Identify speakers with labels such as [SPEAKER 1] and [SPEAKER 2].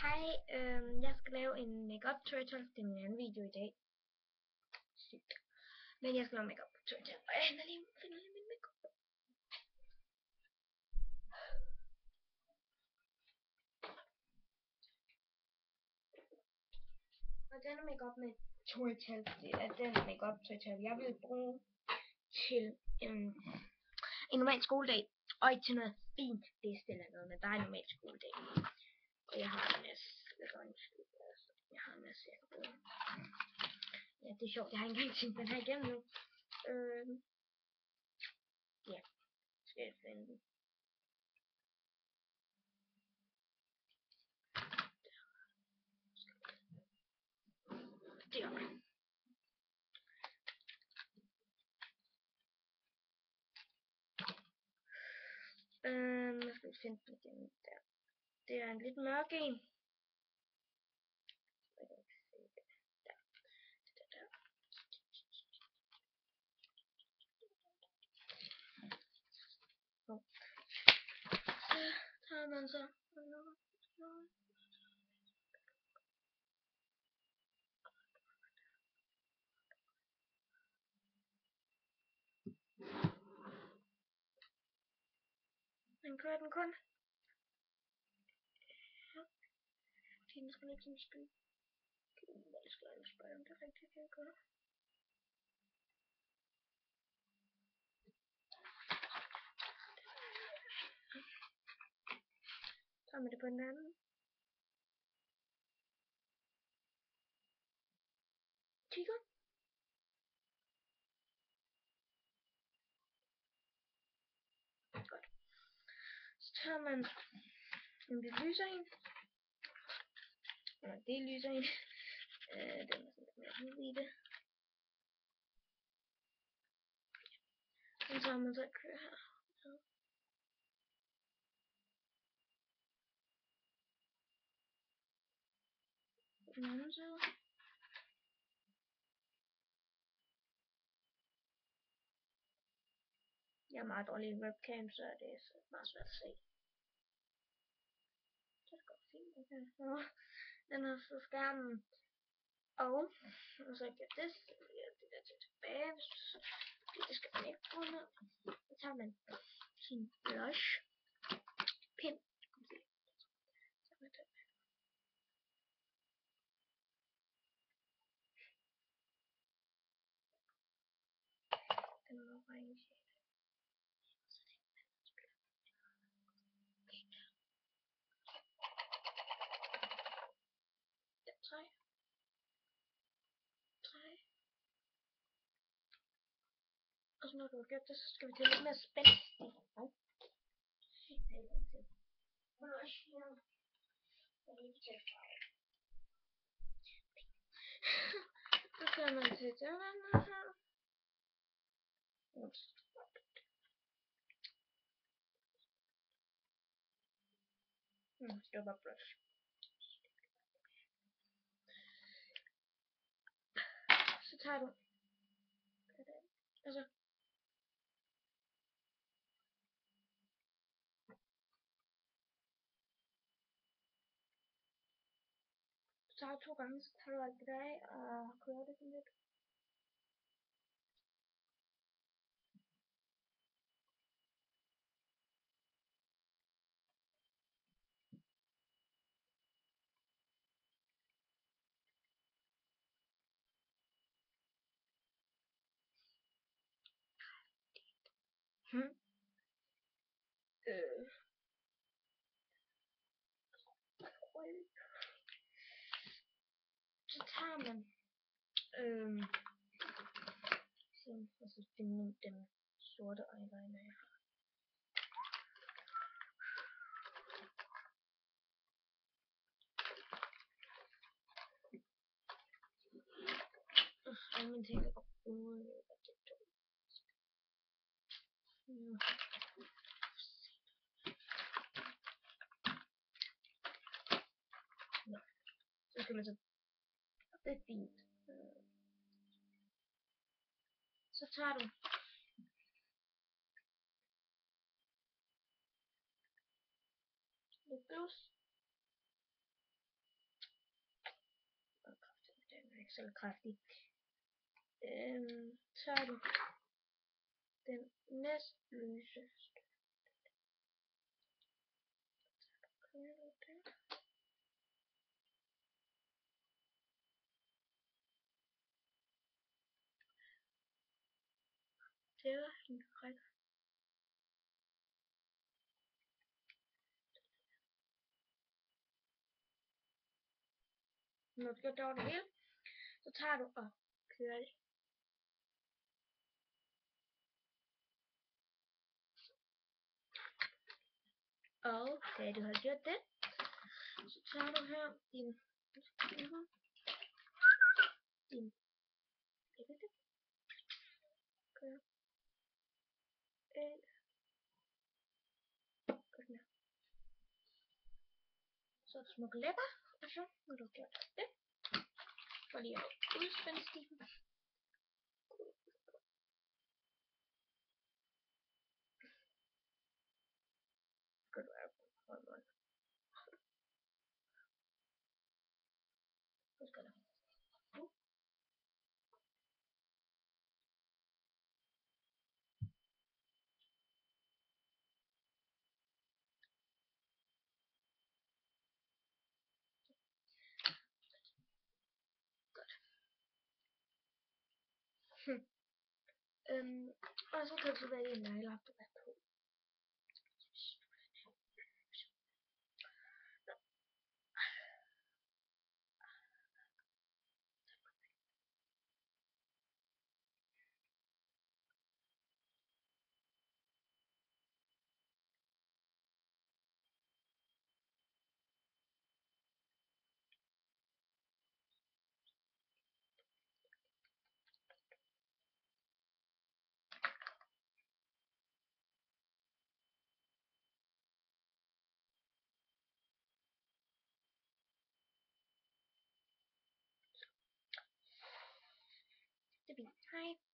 [SPEAKER 1] Hej, jeg skal lave en makeup tutorial. Det er min anden video i dag. Sygt. Men jeg skal lave makeup tutorial. Og jeg finder lige min makeup. Og denne makeup med tutorial, det er den makeup tutorial, jeg vil bruge til en normal skoledag. Og ikke til noget fint liste eller noget, men bare en normal skoledag. Og jeg har en masse. Jeg har en masse, jeg kan bruge. Ja, det er sjovt. Jeg har ikke helt tænkt den her igennem nu. Ja, skal jeg finde den. Der. Jeg skal finde den igen. Der. Det er en lidt mørk en. Så tager man så. Den kører den kun. Ja. Fordi den skal ikke sådan spille. Jeg skal lige spørge, om det er rigtigt, jeg gør. Så tager vi det på den anden. Kigger. Godt. Så tager man en lidt lyser en. Eller det lyser en. Den er sådan lidt mere hvid i det. Så tager man så et kører her. Den anden side. Jeg er meget dårlig i webcam, så det er meget svært at se. Det er godt fint, det her. Den er så skærmen. Og så gør det der tilbage. Det skal man ikke bruge ned. Så tager man sin blush pind. Den er orange. Tre. Og så når du har gjort det, så skal vi til lidt mere spændstig. Blush her. Og lige til farve. Så tager man til den anden her. Det var bare blush. Så tager du altså så tager du 2 gange, så tager du alt det der af og kører det sådan lidt. Så tager man og så finde den sorte eyeliner jeg har. Alle mine ting er godt ude. Så skal man så. Det er fint. Så tager du lidt blus. så kraftig. Så er du den næstlyseste. Det var en række. Når du gør det hele, så tager du og kører det. Og da du har gjort det, så tager du her din kører så smukke læber, og så når du har gjort det, for lige at udspænde stilen. Skal du have på hånden. Så skal du. Og så kan du vælge en neglelak, du vil på. Det er fint. Hej.